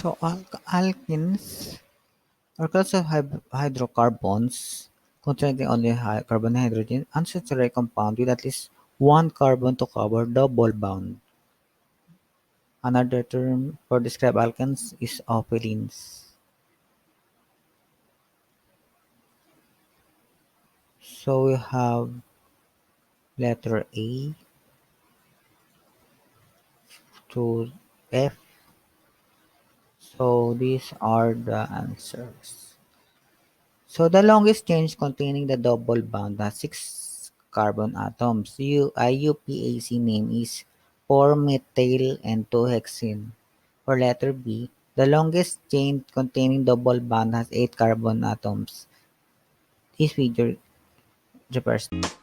So alkenes are class of hydrocarbons containing only carbon and hydrogen unsaturated compound with at least one carbon to cover double bond. Another term for describe alkenes is opylines. So we have letter A to F. So these are the answers. So the longest chain containing the double bond has six carbon atoms. IUPAC name is 4-methyl and 2-hexene. For letter B, the longest chain containing double bond has eight carbon atoms. This figure represents